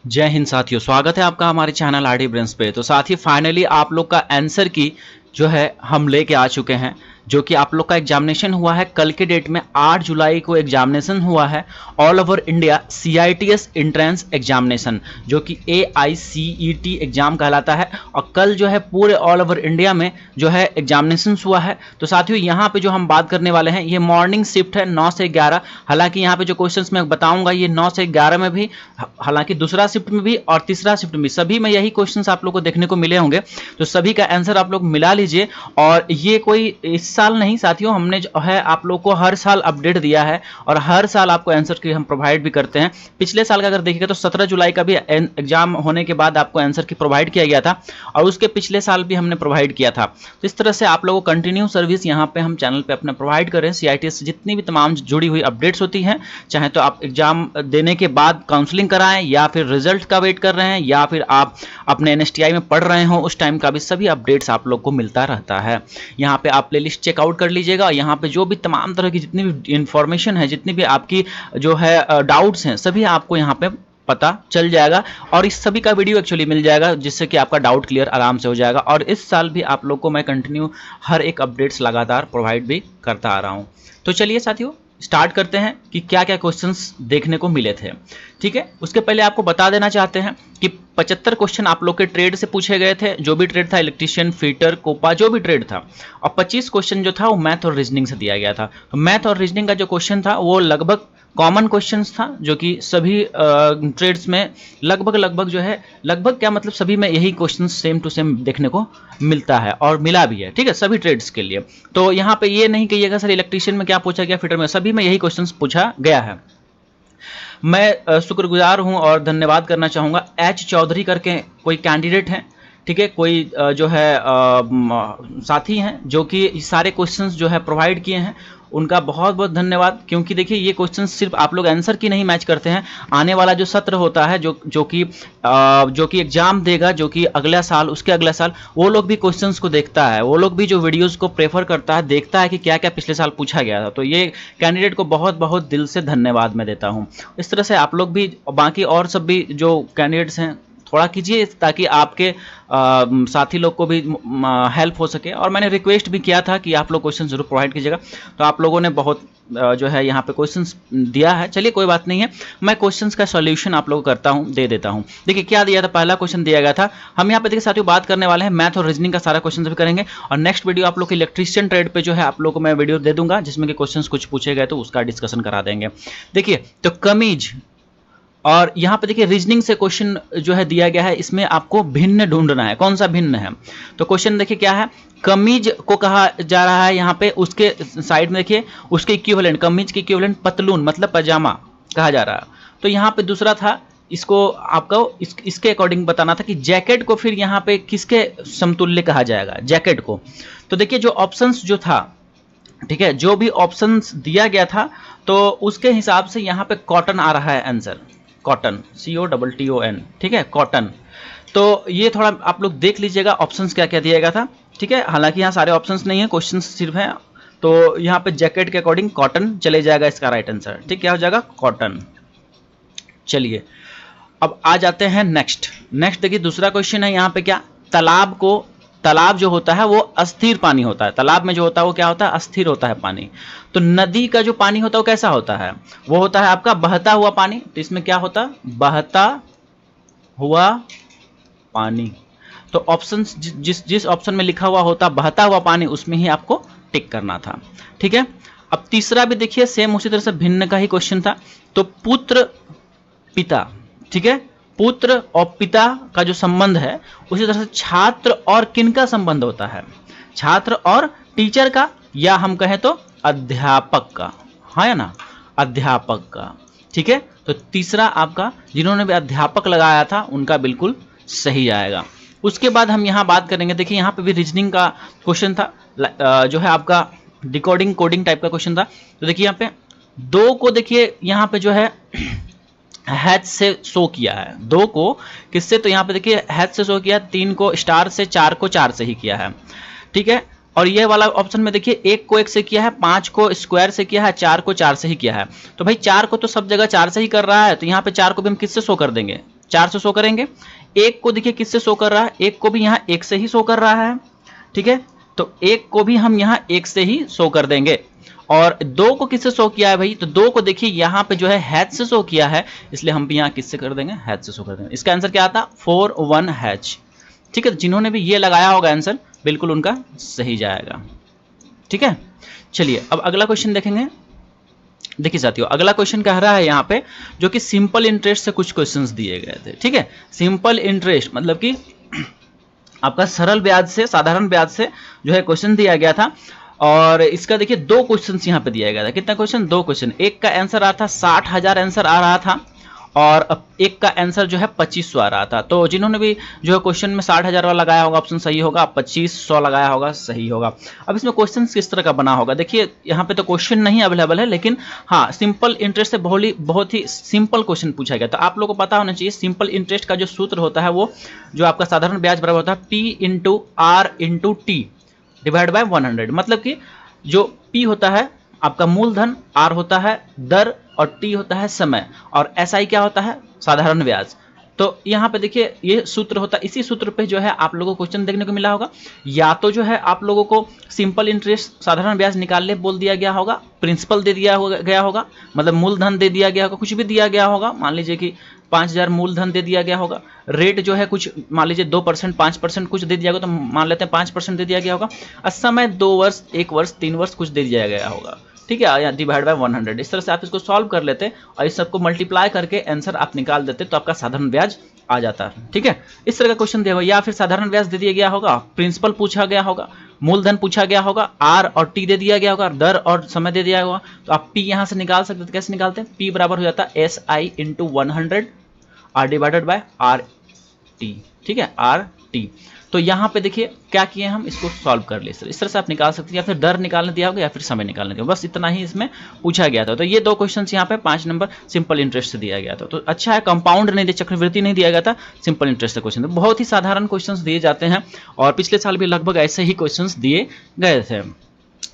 जय हिंद साथियों, स्वागत है आपका हमारे चैनल आरडी ब्रेन्स पे। तो साथी फाइनली आप लोग का आंसर की जो है हम लेके आ चुके हैं, जो कि आप लोग का एग्जामिनेशन हुआ है कल के डेट में 8 जुलाई को एग्जामिनेशन हुआ है all over India CITS entrance examination, जो कि AICET एग्जाम कहलाता है। और कल जो है पूरे ऑल ओवर इंडिया में जो है एग्जामिनेशन हुआ है। तो साथियों यहाँ पे जो हम बात करने वाले हैं ये मॉर्निंग शिफ्ट है 9 से 11। हालांकि यहाँ पे जो क्वेश्चंस मैं बताऊंगा ये 9 से 11 में भी, हालांकि दूसरा शिफ्ट में भी और तीसरा शिफ्ट में सभी में यही क्वेश्चंस आप लोग को देखने को मिले होंगे। तो सभी का आंसर आप लोग मिला लीजिए। और ये कोई इस साल नहीं साथियों, हमने जो है आप लोग को हर साल अपडेट दिया है और हर साल आपको आंसर की हम प्रोवाइड भी करते हैं। पिछले साल का अगर देखिएगा तो 17 जुलाई का भी एग्जाम होने के बाद आपको आंसर की प्रोवाइड किया गया था और उसके पिछले साल भी हमने प्रोवाइड किया था। तो इस तरह से आप लोगों को कंटिन्यू सर्विस यहाँ पे हम चैनल पे अपना प्रोवाइड करें। CITS से जितनी भी तमाम जुड़ी हुई अपडेट्स होती हैं, चाहे तो आप एग्जाम देने के बाद काउंसलिंग कराएं या फिर रिजल्ट का वेट कर रहे हैं या फिर आप अपने NSTI में पढ़ रहे हो उस टाइम का भी सभी अपडेट्स आप लोग को मिलता रहता है। यहाँ पे आप प्लेलिस्ट चेकआउट कर लीजिएगा। यहाँ पे जो भी तमाम तरह की जितनी भी इंफॉर्मेशन है, जितनी भी आपकी जो है डाउट्स हैं, सभी आपको यहाँ पे पता चल जाएगा और इस सभी का वीडियो एक्चुअली मिल जाएगा, जिससे कि आपका डाउट क्लियर आराम से हो जाएगा। और इस साल भी आप लोग को मैं कंटिन्यू हर एक अपडेट्स लगातार प्रोवाइड भी करता आ रहा हूँ। तो चलिए साथियों स्टार्ट करते हैं कि क्या क्या क्वेश्चंस देखने को मिले थे। ठीक है, उसके पहले आपको बता देना चाहते हैं कि 75 क्वेश्चन आप लोग के ट्रेड से पूछे गए थे, जो भी ट्रेड था, इलेक्ट्रीशियन, फिटर, कोपा, जो भी ट्रेड था। और 25 क्वेश्चन जो था वो मैथ और रीजनिंग से दिया गया था। तो मैथ और रीजनिंग का जो क्वेश्चन था वो लगभग कॉमन क्वेश्चंस था, जो कि सभी ट्रेड्स में लगभग जो है, लगभग क्या मतलब सभी में यही क्वेश्चन सेम टू सेम देखने को मिलता है और मिला भी है। ठीक है, सभी ट्रेड्स के लिए। तो यहाँ पे ये नहीं कहिएगा सर इलेक्ट्रीशियन में क्या पूछा गया, फिटर में, सभी में यही क्वेश्चन पूछा गया है। मैं शुक्रगुजार हूं और धन्यवाद करना चाहूँगा H चौधरी करके कोई कैंडिडेट हैं, ठीक है, कोई जो है साथी हैं जो कि सारे क्वेश्चंस जो है प्रोवाइड किए हैं, उनका बहुत बहुत धन्यवाद। क्योंकि देखिए ये क्वेश्चन सिर्फ आप लोग आंसर की नहीं मैच करते हैं, आने वाला जो सत्र होता है जो कि एग्जाम देगा, जो कि अगला साल, उसके अगला साल, वो लोग भी क्वेश्चंस को देखता है, वो लोग भी जो वीडियोस को प्रेफर करता है, देखता है कि क्या क्या पिछले साल पूछा गया था। तो ये कैंडिडेट को बहुत बहुत दिल से धन्यवाद मैं देता हूँ। इस तरह से आप लोग भी, बाकी और सब भी जो कैंडिडेट्स हैं, थोड़ा कीजिए ताकि आपके साथी लोग को भी हेल्प हो सके। और मैंने रिक्वेस्ट भी किया था कि आप लोग क्वेश्चन जरूर प्रोवाइड कीजिएगा, तो आप लोगों ने बहुत जो है यहाँ पे क्वेश्चंस दिया है। चलिए कोई बात नहीं है, मैं क्वेश्चंस का सॉल्यूशन आप लोगों को करता हूँ, दे देता हूँ। देखिए क्या दिया था, पहला क्वेश्चन दिया गया था, हम यहाँ पे देखिए साथियों बात करने वाले हैं मैथ और रीजनिंग का सारा क्वेश्चन भी करेंगे। और नेक्स्ट वीडियो आप लोग के इलेक्ट्रीशियन ट्रेड पे जो है आप लोग को मैं वीडियो दे दूंगा, जिसमें कि क्वेश्चन कुछ पूछे गए तो उसका डिस्कशन करा देंगे। देखिए तो कमीज, और यहाँ पे देखिए रीजनिंग से क्वेश्चन जो है दिया गया है, इसमें आपको भिन्न ढूंढना है, कौन सा भिन्न है। तो क्वेश्चन देखिए क्या है, कमीज को कहा जा रहा है यहाँ पे, उसके साइड में देखिए उसके इक्विवेलेंट, कमीज के इक्विवेलेंट पतलून मतलब पजामा कहा जा रहा है। तो यहाँ पे दूसरा था, इसको आपको इसके अकॉर्डिंग बताना था कि जैकेट को फिर यहाँ पे किसके समतुल्य कहा जाएगा, जैकेट को। तो देखिए जो ऑप्शंस जो था, ठीक है, जो भी ऑप्शंस दिया गया था तो उसके हिसाब से यहाँ पे कॉटन आ रहा है आंसर, कॉटन, COTTON, ठीक है, कॉटन। तो ये थोड़ा आप लोग देख लीजिएगा ऑप्शंस क्या क्या दिया गया था। ठीक है, हालांकि यहाँ सारे ऑप्शंस नहीं है, क्वेश्चन सिर्फ है। तो यहाँ पे जैकेट के अकॉर्डिंग कॉटन चले जाएगा इसका राइट आंसर। ठीक, क्या हो जाएगा, कॉटन। चलिए अब आ जाते हैं नेक्स्ट देखिए दूसरा क्वेश्चन है यहाँ पे क्या, तालाब जो होता है वो अस्थिर पानी होता है, तालाब में जो होता है वो क्या होता है, अस्थिर होता है पानी। तो नदी का जो पानी होता है वो कैसा होता है, वो होता है आपका बहता हुआ पानी। तो इसमें क्या होता, बहता हुआ पानी। तो ऑप्शन जिस ऑप्शन में लिखा हुआ होता बहता हुआ पानी, उसमें ही आपको टिक करना था। ठीक है, अब तीसरा भी देखिए सेम उसी तरह से भिन्न का ही क्वेश्चन था। तो पुत्र पिता, ठीक है, पुत्र और पिता का जो संबंध है, उसी तरह से छात्र और किनका संबंध होता है, छात्र और टीचर का, या हम कहें तो अध्यापक का, है ना, अध्यापक का। ठीक है, तो तीसरा आपका जिन्होंने भी अध्यापक लगाया था उनका बिल्कुल सही आएगा। उसके बाद हम यहाँ बात करेंगे, देखिए यहाँ पे भी रीजनिंग का क्वेश्चन था, जो है आपका डिकोडिंग कोडिंग टाइप का क्वेश्चन था। तो देखिए यहाँ पे दो को देखिए यहाँ पे जो है हैच से शो किया है, दो को किससे, तो यहाँ पे देखिए हैच से शो किया, तीन को स्टार से, चार को चार से ही किया है। ठीक है, और ये वाला ऑप्शन में देखिए एक को एक से किया है, पांच को स्क्वायर से किया है, चार को चार से ही किया है। तो भाई चार को तो सब जगह चार से ही कर रहा है, तो यहाँ पे चार को भी हम किससे शो कर देंगे, 4 से शो करेंगे। एक को देखिए किससे शो कर रहा है, एक को भी यहाँ 1 से ही शो कर रहा है, ठीक है, तो एक को भी हम यहाँ 1 से ही शो कर देंगे। और 2 को किससे शो किया है भाई, तो 2 को देखिए यहाँ पे जो है हैच से शो किया है, इसलिए हम भी यहाँ किससे कर देंगे, हैच से शो कर देंगे। इसका आंसर क्या आता, 4 1 हैच, ठीक है। जिन्होंने भी ये लगाया होगा आंसर बिल्कुल उनका सही जाएगा, ठीक है। चलिए अब अगला क्वेश्चन देखेंगे। देखिए साथियों, अगला क्वेश्चन कह रहा है यहाँ पे जो कि सिंपल इंटरेस्ट से कुछ क्वेश्चंस दिए गए थे, ठीक है। सिंपल इंटरेस्ट मतलब कि आपका सरल ब्याज से, साधारण ब्याज से जो है क्वेश्चन दिया गया था। और इसका देखिए 2 क्वेश्चन यहाँ पे दिया गया था। कितना क्वेश्चन, 2 क्वेश्चन। एक का आंसर आ रहा था 60,000 आंसर आ रहा था, और एक का आंसर जो है 2500 आ रहा था। तो जिन्होंने भी जो है क्वेश्चन में 60,000 वाला लगाया होगा ऑप्शन सही होगा, 2500 लगाया होगा सही होगा। अब इसमें क्वेश्चन किस तरह का बना होगा, देखिए यहाँ पे तो क्वेश्चन नहीं अवेलेबल है, लेकिन हाँ सिंपल इंटरेस्ट से बहुत ही सिंपल क्वेश्चन पूछा गया। तो आप लोगों को पता होना चाहिए सिंपल इंटरेस्ट का जो सूत्र होता है वो जो आपका साधारण ब्याज बराबर होता है P into R into T divide by 100। मतलब कि जो P होता है आपका मूलधन, R होता है दर, और T होता है समय, और SI क्या होता है, साधारण ब्याज। तो यहाँ पे देखिए ये सूत्र होता है, इसी सूत्र पे जो है आप लोगों को क्वेश्चन देखने को मिला होगा। या तो जो है आप लोगों को सिंपल इंटरेस्ट साधारण ब्याज निकालने बोल दिया गया होगा, प्रिंसिपल दे दिया गया होगा, मतलब मूलधन दे दिया गया होगा, कुछ भी दिया गया होगा। मान लीजिए कि 5,000 मूलधन दे दिया गया होगा, रेट जो है कुछ मान लीजिए 2% 5% कुछ दे दिया होगा, तो मान लेते हैं 5% दे दिया गया होगा, और समय 2 वर्ष 1 वर्ष 3 वर्ष कुछ दे दिया गया होगा, ठीक है, या डिवाइड बाय 100। इस तरह से आप इसको सॉल्व कर लेते और इस सबको मल्टीप्लाई करके आंसर आप निकाल देते तो आपका साधारण ब्याज आ जाता है, ठीक है। इस तरह का क्वेश्चन दिया होगा, या फिर साधारण ब्याज दे दिया गया होगा, प्रिंसिपल पूछा गया होगा, मूलधन पूछा गया होगा, आर और टी दे दिया गया होगा, दर और समय दे दिया होगा। तो आप पी यहां से निकाल सकते थे, कैसे निकालते हैं, पी बराबर हो जाता है SI into 100 R divided by R T, ठीक है, आर टी। तो यहाँ पे देखिए क्या किए हम, इसको सॉल्व कर लिए। इस तरह से आप निकाल सकते हैं, या फिर दर निकालने दिया होगा या फिर समय निकालने दिया, बस इतना ही इसमें पूछा गया था। तो ये 2 क्वेश्चंस यहाँ पे 5 नंबर सिंपल इंटरेस्ट से दिया गया था। तो अच्छा है, कंपाउंड नहीं दिया, चक्रवृद्धि नहीं दिया गया था, सिंपल इंटरेस्ट का क्वेश्चन। तो बहुत ही साधारण क्वेश्चंस दिए जाते हैं, और पिछले साल भी लगभग ऐसे ही क्वेश्चंस दिए गए थे,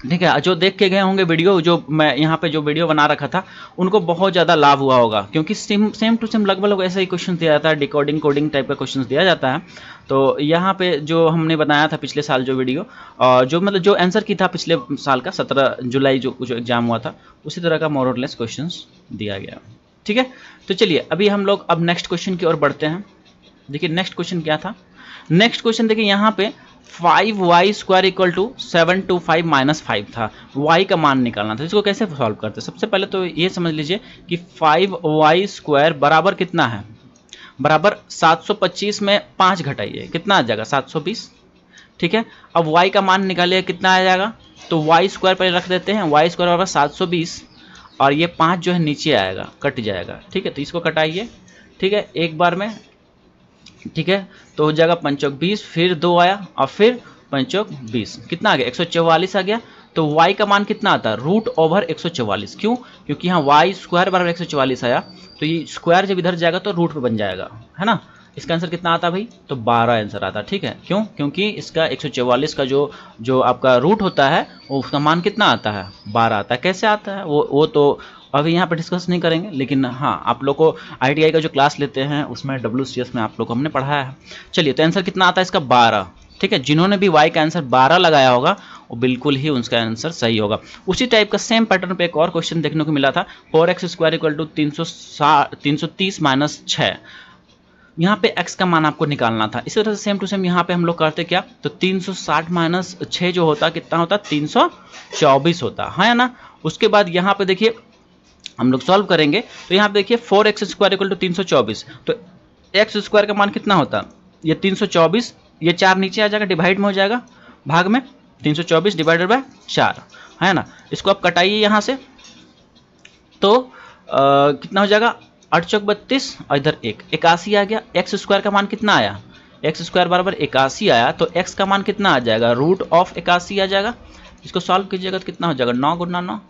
ठीक है। जो देख के गए होंगे वीडियो, जो मैं यहाँ पे जो वीडियो बना रखा था, उनको बहुत ज़्यादा लाभ हुआ होगा, क्योंकि सेम टू सेम लगभग ऐसा ही क्वेश्चन दिया जाता है, डिकोडिंग कोडिंग टाइप का क्वेश्चन दिया जाता है। तो यहाँ पे जो हमने बनाया था पिछले साल जो वीडियो, और जो मतलब जो आंसर की था पिछले साल का 17 जुलाई जो एग्जाम हुआ था, उसी तरह का मोर और लेस क्वेश्चन दिया गया, ठीक है। तो चलिए अभी हम लोग अब नेक्स्ट क्वेश्चन की ओर बढ़ते हैं। देखिए नेक्स्ट क्वेश्चन क्या था, नेक्स्ट क्वेश्चन देखिए यहाँ पे 5y square equal to 725 minus 5 था, y का मान निकालना था। इसको कैसे सॉल्व करते हैं, सबसे पहले तो ये समझ लीजिए कि 5y स्क्वायर बराबर कितना है, बराबर 725 में 5 घटाइए, कितना आ जाएगा 720, ठीक है। अब y का मान निकालिए, कितना आ जाएगा, तो y स्क्वायर पहले रख देते हैं, y स्क्वायर बराबर 720, और ये 5 जो है नीचे आएगा, कट जाएगा, ठीक है। तो इसको कटाइए, ठीक है, एक बार में, ठीक है। तो हो जाएगा 5 चौक 20, फिर 2 आया, और फिर 5 चौक 20, कितना आ गया 144 आ गया। तो y का मान कितना आता है, रूट ओवर 144, क्यों, क्योंकि यहाँ y स्क्वायर बराबर 144 आया, तो ये स्क्वायर जब इधर जाएगा तो रूट पे बन जाएगा, है ना। इसका आंसर कितना आता भाई, तो 12 आंसर आता, ठीक है। क्यों, क्योंकि इसका 144 का जो आपका रूट होता है वो उसका मान कितना आता है, 12 आता है। कैसे आता है वो तो अभी यहाँ पे डिस्कस नहीं करेंगे, लेकिन हाँ आप लोग को ITI का जो क्लास लेते हैं उसमें WCS में आप लोग को हमने पढ़ाया है। चलिए तो आंसर कितना आता है इसका, 12, ठीक है। जिन्होंने भी y का आंसर 12 लगाया होगा वो बिल्कुल ही उनका आंसर सही होगा। उसी टाइप का सेम पैटर्न पे एक और क्वेश्चन देखने को मिला था, 4x square equal to 330 minus 6, यहाँ पे x का मान आपको निकालना था। इसी तरह से सेम टू सेम यहाँ पे हम लोग करते क्या, तो 360 माइनस 6 जो होता कितना होता, 324 होता है ना। उसके बाद यहाँ पे देखिए हम लोग सॉल्व करेंगे, तो यहाँ पे देखिए 4x स्क्वायर इक्वल टू 324, तो x स्क्वायर का मान कितना होता, ये 324, ये 4 नीचे आ जाएगा, डिवाइड में हो जाएगा, भाग में 324 डिवाइडेड बाय 4, है ना। इसको आप कटाइए यहाँ से, तो कितना हो जाएगा, 8 चौक 32, और इधर 81 आ गया। x स्क्वायर का मान कितना आया, x स्क्वायर बराबर 81 आया, तो x का मान कितना आ जाएगा, रूट ऑफ 81 आ जाएगा। इसको सॉल्व कीजिएगा तो कितना हो जाएगा, 9 गुना 9,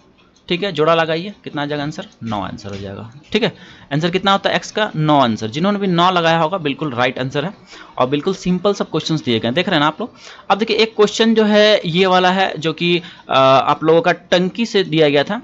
ठीक है, जोड़ा लगाइए, कितना आ जाएगा आंसर, 9 आंसर हो जाएगा, ठीक है। आंसर कितना होता है x का, 9 आंसर। जिन्होंने भी 9 लगाया होगा बिल्कुल राइट आंसर है, और बिल्कुल सिंपल सब क्वेश्चंस दिए गए, देख रहे हैं ना आप लोग। अब देखिए एक क्वेश्चन जो है ये वाला है, जो कि आप लोगों का टंकी से दिया गया था,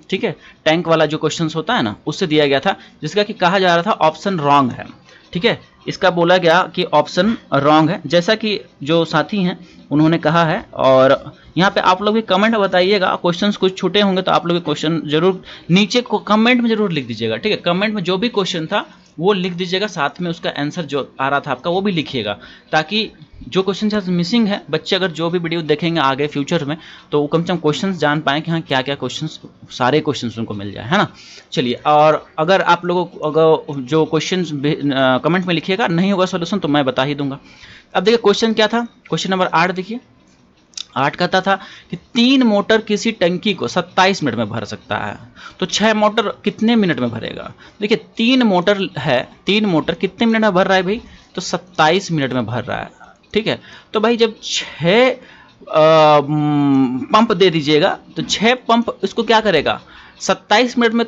ठीक है, टैंक वाला जो क्वेश्चन होता है ना, उससे दिया गया था, जिसका कि कहा जा रहा था ऑप्शन रॉन्ग है, ठीक ठीक है, इसका बोला गया कि ऑप्शन रॉन्ग है, जैसा कि जो साथी हैं उन्होंने कहा है। और यहाँ पे आप लोग भी कमेंट बताइएगा, क्वेश्चंस कुछ छूटे होंगे तो आप लोग क्वेश्चन जरूर नीचे को कमेंट में जरूर लिख दीजिएगा। ठीक है, कमेंट में जो भी क्वेश्चन था वो लिख दीजिएगा, साथ में उसका आंसर जो आ रहा था आपका वो भी लिखिएगा, ताकि जो क्वेश्चन शायद मिसिंग है, बच्चे अगर जो भी वीडियो देखेंगे आगे फ्यूचर में तो वो कम से कम क्वेश्चंस जान पाएँ कि हाँ क्या क्या क्वेश्चंस, सारे क्वेश्चंस उनको मिल जाए, है ना। चलिए, और अगर आप लोगों को अगर जो क्वेश्चंस कमेंट में लिखिएगा, नहीं होगा सोल्यूशन तो मैं बता ही दूंगा। अब देखिए क्वेश्चन क्या था, क्वेश्चन नंबर 8 देखिए। 8 कहता था कि 3 मोटर किसी टंकी को 27 मिनट में भर सकता है, तो 6 मोटर कितने मिनट में भरेगा। देखिए 3 मोटर है, 3 मोटर कितने मिनट में भर रहा है भाई, तो 27 मिनट में भर रहा है। ठीक है, तो भाई जब 6 पंप दे दीजिएगा तो 6 पंप इसको क्या करेगा, 27 मिनट में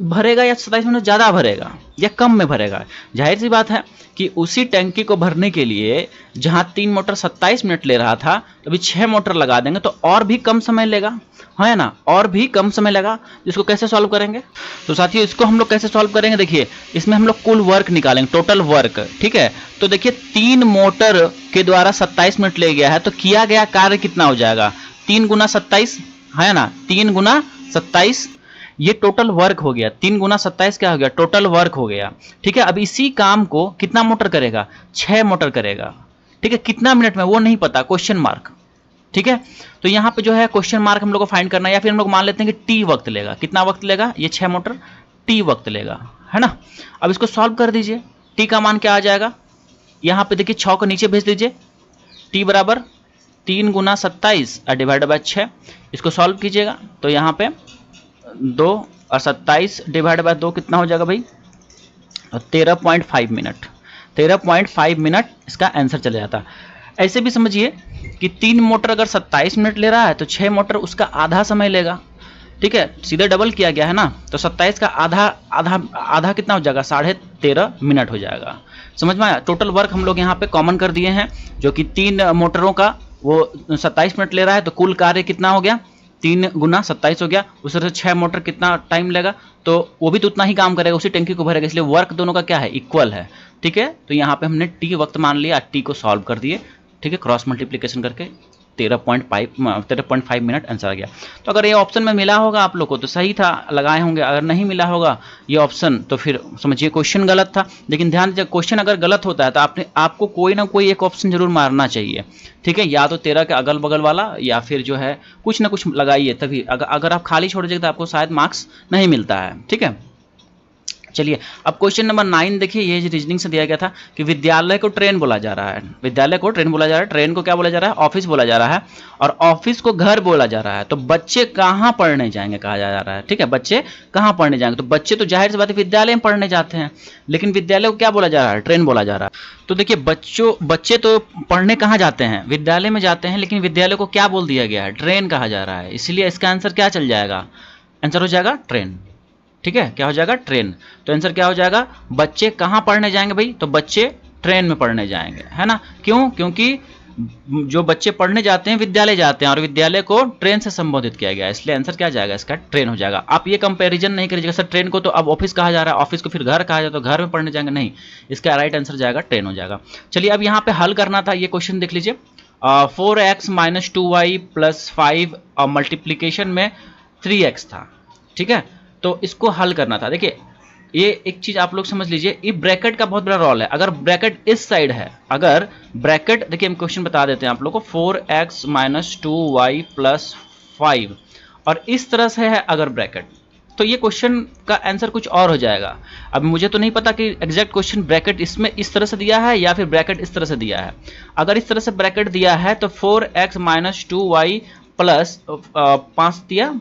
भरेगा या 27 मिनट ज़्यादा भरेगा या कम में भरेगा। जाहिर सी बात है कि उसी टंकी को भरने के लिए जहां 3 मोटर 27 मिनट ले रहा था, अभी 6 मोटर लगा देंगे तो और भी कम समय लेगा, है ना, और भी कम समय लगा। इसको कैसे सॉल्व करेंगे, तो साथियों इसको हम लोग कैसे सॉल्व करेंगे, देखिए इसमें हम लोग कुल वर्क निकालेंगे, टोटल वर्क। ठीक है, तो देखिए 3 मोटर के द्वारा 27 मिनट ले गया है, तो किया गया कार्य कितना हो जाएगा, 3 गुना 27, है ना, 3 गुना 27, ये टोटल वर्क हो गया। 3 गुना 27 क्या हो गया, टोटल वर्क हो गया। ठीक है, अब इसी काम को कितना मोटर करेगा, 6 मोटर करेगा। ठीक है, कितना मिनट में वो नहीं पता, क्वेश्चन मार्क। ठीक है, तो यहाँ पे जो है क्वेश्चन मार्क हम लोग को फाइंड करना है, या फिर हम लोग मान लेते हैं कि टी वक्त लेगा। कितना वक्त लेगा, ये 6 मोटर टी वक्त लेगा, है ना। अब इसको सॉल्व कर दीजिए, टी का मान क्या आ जाएगा, यहाँ पे देखिए 6 को नीचे भेज दीजिए, टी बराबर 3 गुना 27 डिवाइड बाय 6। इसको सॉल्व कीजिएगा तो यहाँ पे 2 और 27 डिवाइड बाय 2 कितना हो जाएगा भाई, 13.5 मिनट। 13.5 मिनट इसका आंसर चला जाता। ऐसे भी समझिए कि 3 मोटर अगर 27 मिनट ले रहा है तो 6 मोटर उसका आधा समय लेगा। ठीक है, सीधे डबल किया गया है ना, तो 27 का आधा आधा आधा कितना हो जाएगा, 13.5 मिनट हो जाएगा। समझ में आया। टोटल वर्क हम लोग यहाँ पे कॉमन कर दिए हैं, जो कि 3 मोटरों का वो 27 मिनट ले रहा है, तो कुल कार्य कितना हो गया, 3 गुना 27 हो गया। उस तरह से 6 मोटर कितना टाइम लेगा, तो वो भी तो उतना ही काम करेगा, उसी टंकी को भरेगा, इसलिए वर्क दोनों का क्या है, इक्वल है। ठीक है, तो यहाँ पे हमने टी वक्त मान लिया, टी को सॉल्व कर दिए। ठीक है, क्रॉस मल्टीप्लिकेशन करके 13.5 मिनट आंसर आ गया। तो अगर ये ऑप्शन में मिला होगा आप लोग को तो सही था, लगाए होंगे। अगर नहीं मिला होगा ये ऑप्शन तो फिर समझिए क्वेश्चन गलत था। लेकिन ध्यान दीजिए, क्वेश्चन अगर गलत होता है तो आपको कोई ना कोई एक ऑप्शन जरूर मारना चाहिए। ठीक है, या तो 13 के अगल बगल वाला, या फिर जो है कुछ ना कुछ लगाइए, तभी अगर आप खाली छोड़ दीजिएगा तो आपको शायद मार्क्स नहीं मिलता है। ठीक है, चलिए अब क्वेश्चन नंबर 9 देखिए, ये रीजनिंग से दिया गया था कि विद्यालय को ट्रेन बोला जा रहा है। विद्यालय को ट्रेन बोला जा रहा है, ट्रेन को क्या बोला जा रहा है, ऑफिस बोला जा रहा है, और ऑफिस को घर बोला जा रहा है। तो बच्चे कहाँ पढ़ने जाएंगे कहा जा रहा है। ठीक है, बच्चे कहाँ पढ़ने जाएंगे, तो बच्चे तो जाहिर सी बात है विद्यालय में पढ़ने जाते हैं, लेकिन विद्यालय को क्या बोला जा रहा है, ट्रेन बोला जा रहा है। तो देखिए बच्चे तो पढ़ने कहाँ जाते हैं, विद्यालय में जाते हैं, लेकिन विद्यालय को क्या बोल दिया गया है, ट्रेन कहा जा रहा है, इसलिए इसका आंसर क्या चल जाएगा, आंसर हो जाएगा ट्रेन। ठीक है, क्या हो जाएगा, ट्रेन। तो आंसर क्या हो जाएगा, बच्चे कहाँ पढ़ने जाएंगे भाई, तो बच्चे ट्रेन में पढ़ने जाएंगे, है ना। क्यों, क्योंकि जो बच्चे पढ़ने जाते हैं विद्यालय जाते हैं, और विद्यालय को ट्रेन से संबोधित किया गया है, इसलिए आंसर क्या जाएगा, इसका ट्रेन हो जाएगा। आप ये कंपैरिजन नहीं करिएगा सर, ट्रेन को तो अब ऑफिस कहा जा रहा है, ऑफिस को फिर घर कहा जाता है, तो घर में पढ़ने जाएंगे, नहीं, इसका राइट आंसर जाएगा ट्रेन हो जाएगा। चलिए अब यहाँ पे हल करना था, ये क्वेश्चन देख लीजिए। 4x - 2y + 5 और मल्टीप्लीकेशन में 3x था। ठीक है, तो इसको हल करना था। देखिए ये एक चीज आप लोग समझ लीजिए, ये ब्रैकेट का बहुत बड़ा रोल है। अगर ब्रैकेट इस साइड है, अगर ब्रैकेट, देखिए हम क्वेश्चन बता देते हैं आप लोग को, 4x - 2y + 5 और इस तरह से है अगर ब्रैकेट, तो ये क्वेश्चन का आंसर कुछ और हो जाएगा। अब मुझे तो नहीं पता कि एग्जैक्ट क्वेश्चन ब्रैकेट इसमें इस तरह से दिया है या फिर ब्रैकेट इस तरह से दिया है। अगर इस तरह से ब्रैकेट दिया है तो 4x - 2y + 5 दिया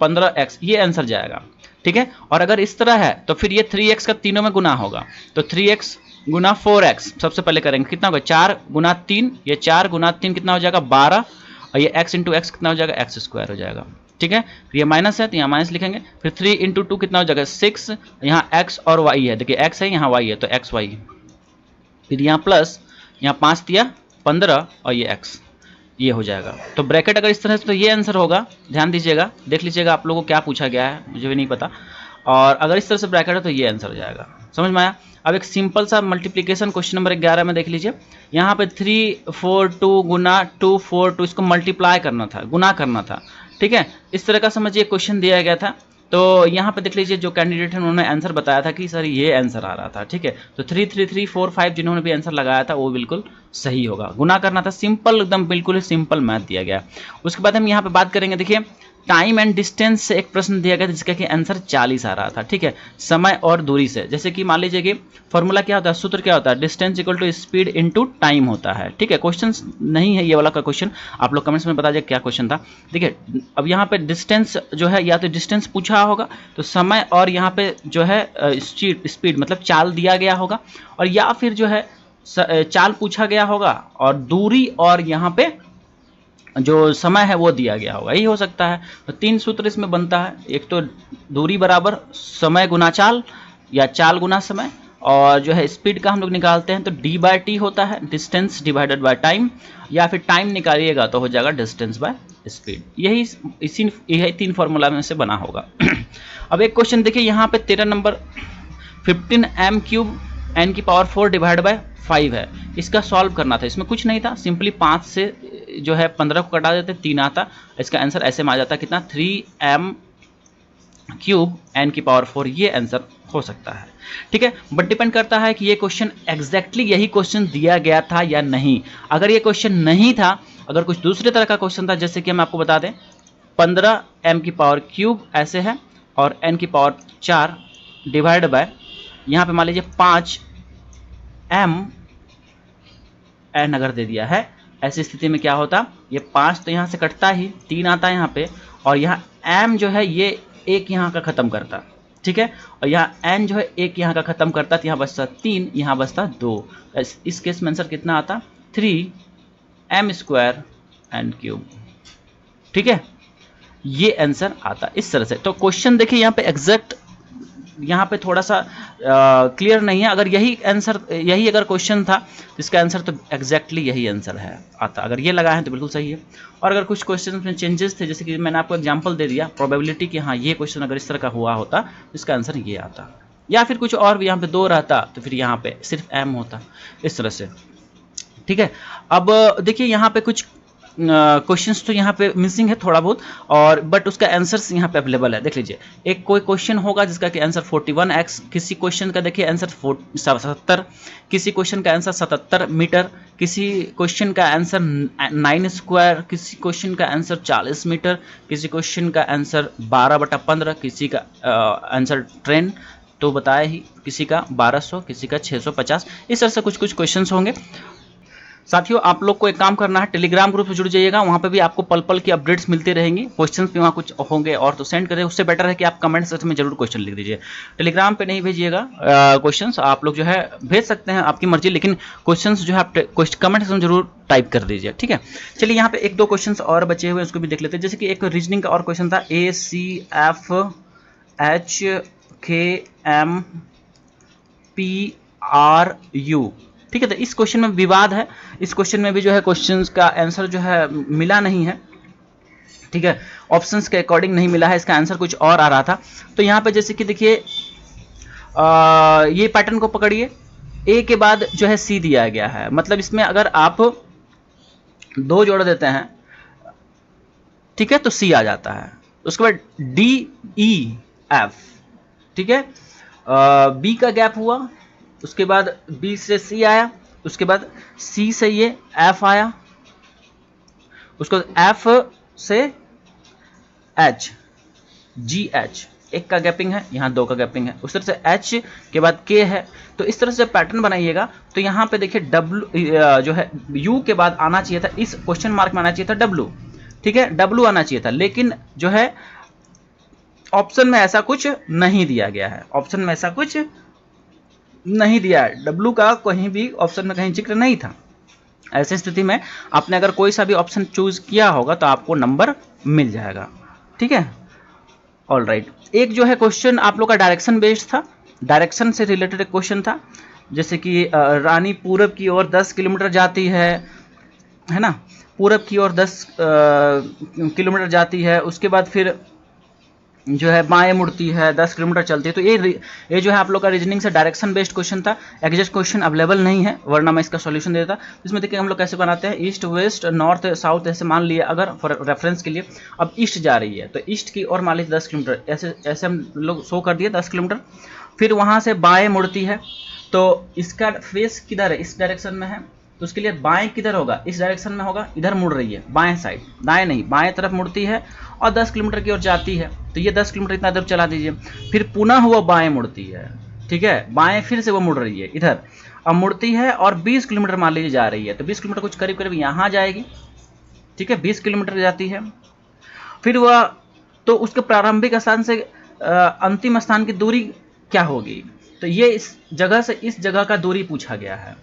15x, ये आंसर जाएगा। ठीक है, और अगर इस तरह है तो फिर ये 3x का तीनों में गुना होगा, तो 3x गुना 4x सबसे पहले करेंगे, कितना होगा, 4 गुना 3, ये 4 गुना 3 कितना हो जाएगा, 12, और ये x × x कितना हो जाएगा, x² हो जाएगा। ठीक है, ये माइनस है तो यहाँ माइनस लिखेंगे, फिर 3 × 2 कितना हो जाएगा, 6, यहाँ x और y है, देखिए x है यहाँ y है तो xy, फिर यहाँ प्लस, यहाँ 5 दिया 15 और ये x, ये हो जाएगा। तो ब्रैकेट अगर इस तरह से, तो ये आंसर होगा। ध्यान दीजिएगा, देख लीजिएगा आप लोगों को क्या पूछा गया है, मुझे भी नहीं पता। और अगर इस तरह से ब्रैकेट है तो ये आंसर हो जाएगा। समझ में आया। अब एक सिंपल सा मल्टीप्लिकेशन क्वेश्चन नंबर 11 में देख लीजिए। यहाँ पे 3 4 2 गुना 2 4 2 इसको मल्टीप्लाई करना था, गुना करना था। ठीक है, इस तरह का समझिए क्वेश्चन दिया गया था। तो यहाँ पे देख लीजिए जो कैंडिडेट है उन्होंने आंसर बताया था कि सर ये आंसर आ रहा था। ठीक है, तो 3 3 3 4 5 जिन्होंने भी आंसर लगाया था वो बिल्कुल सही होगा। गुना करना था, सिंपल एकदम बिल्कुल ही सिंपल मैथ दिया गया। उसके बाद हम यहाँ पे बात करेंगे, देखिए टाइम एंड डिस्टेंस से एक प्रश्न दिया गया था जिसका कि आंसर 40 आ रहा था। ठीक है, समय और दूरी से, जैसे कि मान लीजिए कि फॉर्मूला क्या होता है, सूत्र क्या होता है, distance equal to speed into time होता है। ठीक है, क्वेश्चन नहीं है ये वाला का क्वेश्चन, आप लोग कमेंट्स में बता दीजिए क्या क्वेश्चन था। देखिए अब यहाँ पे डिस्टेंस जो है, या तो डिस्टेंस पूछा होगा तो समय और यहाँ पे जो है स्पीड मतलब चाल दिया गया होगा, और या फिर जो है चाल पूछा गया होगा और दूरी और यहाँ पे जो समय है वो दिया गया होगा, यही हो सकता है। तो 3 सूत्र इसमें बनता है, एक तो दूरी बराबर समय गुना चाल या चाल गुना समय, और जो है स्पीड का हम लोग निकालते हैं तो d/t होता है, डिस्टेंस डिवाइडेड बाय टाइम, या फिर टाइम निकालिएगा तो हो जाएगा डिस्टेंस बाय स्पीड। यही 3 फॉर्मूला में से बना होगा। अब एक क्वेश्चन देखिए यहाँ पे 13 नंबर 15m³ n की पावर 4 डिवाइड बाय 5 है, इसका सॉल्व करना था। इसमें कुछ नहीं था, सिंपली 5 से जो है 15 को कटा देते 3 आता, इसका आंसर ऐसे में आ जाता कितना 3m³ n की पावर 4, ये आंसर हो सकता है। ठीक है, बट डिपेंड करता है कि ये क्वेश्चन एग्जैक्टली यही क्वेश्चन दिया गया था या नहीं। अगर ये क्वेश्चन नहीं था, अगर कुछ दूसरे तरह का क्वेश्चन था, जैसे कि हम आपको बता दें 15m की पावर क्यूब ऐसे है और n की पावर 4 डिवाइड बाय यहाँ पे मान लीजिए 5m n अगर दे दिया है, ऐसी स्थिति में क्या होता, ये 5 तो यहाँ से कटता ही, 3 आता है यहाँ पे, और यहाँ m जो है ये एक यहाँ का खत्म करता। ठीक है, और यहाँ n जो है एक यहाँ का खत्म करता, तो यहाँ बचता 3, यहाँ बचता 2। इस केस में आंसर कितना आता 3m² n³। ठीक है, ये आंसर आता इस तरह से। तो क्वेश्चन देखिए यहाँ पे एग्जैक्ट यहाँ पे थोड़ा सा क्लियर नहीं है। अगर यही आंसर, यही अगर क्वेश्चन था तो इसका आंसर तो एग्जैक्टली यही आंसर है आता। अगर ये लगा है तो बिल्कुल सही है, और अगर कुछ क्वेश्चन में चेंजेस थे, जैसे कि मैंने आपको एग्जांपल दे दिया प्रोबेबिलिटी कि हाँ ये क्वेश्चन अगर इस तरह का हुआ होता तो इसका आंसर ये आता, या फिर कुछ और भी यहाँ पे 2 रहता तो फिर यहाँ पे सिर्फ m होता, इस तरह से। ठीक है, अब देखिए यहाँ पे कुछ क्वेश्चंस तो यहाँ पे मिसिंग है थोड़ा बहुत, और बट उसका आंसर्स यहाँ पे अवेलेबल है। देख लीजिए, एक कोई क्वेश्चन होगा जिसका कि आंसर 41x, किसी क्वेश्चन का देखिए आंसर 77, किसी क्वेश्चन का आंसर 77 मीटर, किसी क्वेश्चन का आंसर 9², किसी क्वेश्चन का आंसर 40 मीटर, किसी क्वेश्चन का आंसर 12/15, किसी का आंसर ट्रेन तो बताया ही, किसी का 1200, किसी का 650, इस तरह से कुछ कुछ क्वेश्चंस होंगे। साथियों आप लोग को एक काम करना है, टेलीग्राम ग्रुप से जुड़ जाइएगा, वहाँ पे भी आपको पल पल की अपडेट्स मिलती रहेंगी। क्वेश्चंस भी वहाँ कुछ होंगे और तो सेंड करें, उससे बेटर है कि आप कमेंट सेक्शन में जरूर क्वेश्चन लिख दीजिए। टेलीग्राम पे नहीं भेजिएगा क्वेश्चंस, आप लोग जो है भेज सकते हैं, आपकी मर्जी, लेकिन क्वेश्चंस जो है आप कमेंट सेक्शन जरूर टाइप कर दीजिए। ठीक है, चलिए यहाँ पे 1-2 क्वेश्चन और बचे हुए उसको भी देख लेते हैं। जैसे कि एक रीजनिंग का और क्वेश्चन था, ACFHKMPRU। ठीक है, तो इस क्वेश्चन में विवाद है, इस क्वेश्चन में भी जो है क्वेश्चंस का आंसर जो है मिला नहीं है। ठीक है, ऑप्शंस के अकॉर्डिंग नहीं मिला है, इसका आंसर कुछ और आ रहा था। तो यहाँ पे जैसे कि देखिए ये पैटर्न को पकड़िए, ए के बाद जो है सी दिया गया है, मतलब इसमें अगर आप 2 जोड़ देते हैं, ठीक है, तो सी आ जाता है। उसके बाद DEF, ठीक है, बी का गैप हुआ, उसके बाद बी से सी आया, उसके बाद सी से ये एफ आया, उसके बाद एफ से एच, GH, एक का गैपिंग है, यहाँ 2 का गैपिंग है, उस तरह से H के बाद K है। तो इस तरह से पैटर्न बनाइएगा। तो यहाँ पे देखिए W जो है U के बाद आना चाहिए था, इस क्वेश्चन मार्क में आना चाहिए था W। ठीक है, W आना चाहिए था, लेकिन जो है ऑप्शन में ऐसा कुछ नहीं दिया गया है, ऑप्शन में ऐसा कुछ नहीं दिया है, W का कहीं भी ऑप्शन में कहीं जिक्र नहीं था। ऐसी स्थिति में आपने अगर कोई सा भी ऑप्शन चूज किया होगा तो आपको नंबर मिल जाएगा। ठीक है, ऑल राइट। एक जो है क्वेश्चन आप लोग का डायरेक्शन बेस्ड था, डायरेक्शन से रिलेटेड एक क्वेश्चन था, जैसे कि रानी पूरब की ओर 10 किलोमीटर जाती है ना, पूरब की ओर 10 किलोमीटर जाती है, उसके बाद फिर जो है बाएं मुड़ती है, 10 किलोमीटर चलती है। तो ये जो है आप लोग का रीजनिंग से डायरेक्शन बेस्ड क्वेश्चन था। एग्जैक्ट क्वेश्चन अवेलेबल नहीं है, वरना मैं इसका सॉल्यूशन दे देता। इसमें देखिए हम लोग कैसे बनाते हैं, ईस्ट वेस्ट नॉर्थ साउथ ऐसे मान लिए, अगर फॉर रेफरेंस के लिए अब ईस्ट जा रही है तो ईस्ट की और मान लीजिए 10 किलोमीटर, ऐसे ऐसे हम लोग शो कर दिए 10 किलोमीटर। फिर वहाँ से बाएँ मुड़ती है, तो इसका फेस किधर है, इस डायरेक्शन में है, तो उसके लिए बाएं किधर होगा, इस डायरेक्शन में होगा, इधर मुड़ रही है बाएं साइड, दाएं नहीं, बाएं तरफ मुड़ती है और 10 किलोमीटर की ओर जाती है। तो ये 10 किलोमीटर इतना दूर चला दीजिए। फिर पुनः वो बाएं मुड़ती है, ठीक है, बाएं फिर से वो मुड़ रही है इधर, अब मुड़ती है और 20 किलोमीटर मान लीजिए जा रही है, तो 20 किलोमीटर कुछ करीब करीब यहाँ जाएगी, ठीक है, 20 किलोमीटर जाती है। फिर वह तो उसके प्रारंभिक स्थान से अंतिम स्थान की दूरी क्या होगी, तो ये इस जगह से इस जगह का दूरी पूछा गया है,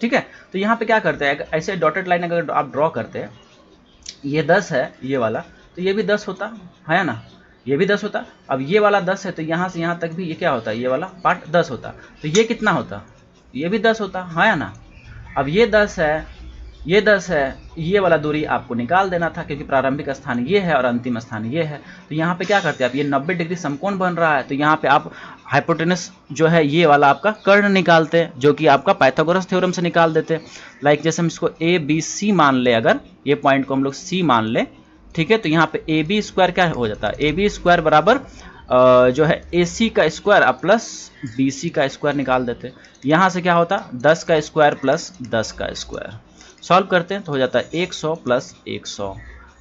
ठीक है। तो यहाँ पे क्या करते हैं, ऐसे डॉटेड लाइन अगर आप ड्रॉ करते हैं, ये 10 है ये वाला, तो ये भी 10 होता है ना, ये भी 10 होता। अब ये वाला 10 है तो यहाँ से यहाँ तक भी ये क्या होता है, ये वाला पार्ट 10 होता, तो ये कितना होता, ये भी 10 होता है ना। अब ये 10 है, ये 10 है, ये वाला दूरी आपको निकाल देना था, क्योंकि प्रारंभिक स्थान ये है और अंतिम स्थान ये है। तो यहाँ पे क्या करते हैं आप, ये 90 डिग्री समकोण बन रहा है, तो यहाँ पे आप हाइपोटेनस जो है ये वाला आपका कर्ण निकालते हैं, जो कि आपका पाइथागोरस थ्योरम से निकाल देते हैं। लाइक जैसे हम इसको ए बी सी मान ले, अगर ये पॉइंट को हम लोग सी मान ले, ठीक है, तो यहाँ पे ए बी स्क्वायर क्या हो जाता है, ए बी स्क्वायर बराबर जो है ए सी का स्क्वायर प्लस बी सी का स्क्वायर निकाल देते हैं। यहाँ से क्या होता, 10 का स्क्वायर प्लस 10 का स्क्वायर, सॉल्व करते हैं तो हो जाता है 100 प्लस 100,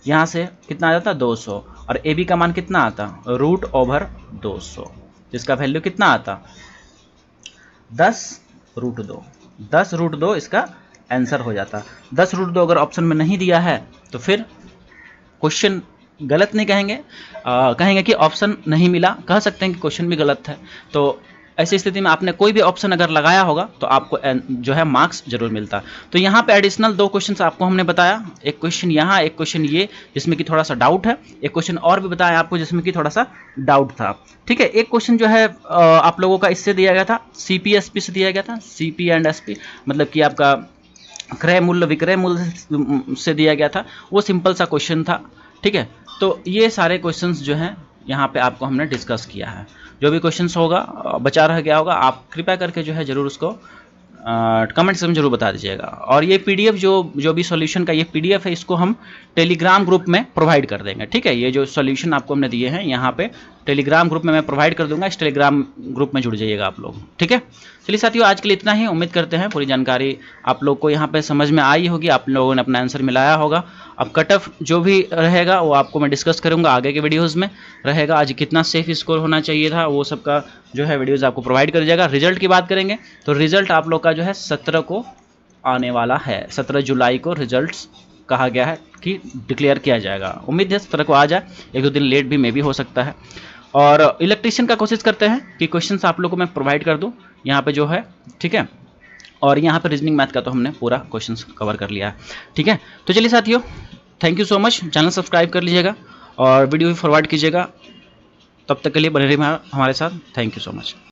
यहाँ से कितना आ जाता है 200, और ए बी का मान कितना आता, √200, जिसका वैल्यू कितना आता 10√2, 10√2 इसका आंसर हो जाता। 10√2 अगर ऑप्शन में नहीं दिया है तो फिर क्वेश्चन गलत नहीं कहेंगे, कहेंगे कि ऑप्शन नहीं मिला, कह सकते हैं कि क्वेश्चन भी गलत है। तो ऐसी स्थिति में आपने कोई भी ऑप्शन अगर लगाया होगा तो आपको जो है मार्क्स जरूर मिलता। तो यहाँ पे एडिशनल 2 क्वेश्चन आपको हमने बताया, एक क्वेश्चन यहाँ, एक क्वेश्चन ये जिसमें कि थोड़ा सा डाउट है, एक क्वेश्चन और भी बताया आपको जिसमें कि थोड़ा सा डाउट था, ठीक है। एक क्वेश्चन जो है आप लोगों का इससे दिया गया था, CPSP से दिया गया था, CP एंड SP, मतलब कि आपका क्रय मूल्य विक्रय मूल्य से दिया गया था, वो सिंपल सा क्वेश्चन था, ठीक है। तो ये सारे क्वेश्चंस जो हैं यहाँ पे आपको हमने डिस्कस किया है। जो भी क्वेश्चंस होगा बचा रह गया होगा, आप कृपया करके जो है ज़रूर उसको कमेंट से जरूर बता दीजिएगा। और ये PDF जो भी सॉल्यूशन का ये PDF है, इसको हम टेलीग्राम ग्रुप में प्रोवाइड कर देंगे, ठीक है। ये जो सॉल्यूशन आपको हमने दिए हैं यहाँ पे टेलीग्राम ग्रुप में मैं प्रोवाइड कर दूंगा, इस टेलीग्राम ग्रुप में जुड़ जाइएगा आप लोग, ठीक है। चलिए साथियों, आज के लिए इतना ही। उम्मीद करते हैं पूरी जानकारी आप लोग को यहाँ पे समझ में आई होगी, आप लोगों ने अपना आंसर मिलाया होगा। अब कट ऑफ जो भी रहेगा वो आपको मैं डिस्कस करूँगा आगे के वीडियोज़ में रहेगा। आज कितना सेफ स्कोर होना चाहिए था वो सब का जो है वीडियोज़ आपको प्रोवाइड कर जाएगा। रिजल्ट की बात करेंगे तो रिजल्ट आप लोग का जो है 17 को आने वाला है, 17 जुलाई को रिजल्ट्स कहा गया है कि डिक्लेयर किया जाएगा। उम्मीद है 17 को आ जाए, 1-2 दिन लेट भी मे भी हो सकता है। और इलेक्ट्रीशियन का कोशिश करते हैं कि क्वेश्चंस आप लोगों को मैं प्रोवाइड कर दूं यहाँ पे जो है, ठीक है। और यहाँ पे रीजनिंग मैथ का तो हमने पूरा क्वेश्चंस कवर कर लिया है, ठीक है। तो चलिए साथियों, thank you so much. Channel subscribe कर लीजिएगा और वीडियो भी फॉरवर्ड कीजिएगा। तब तक के लिए बने रहिए हमारे साथ। Thank you so much.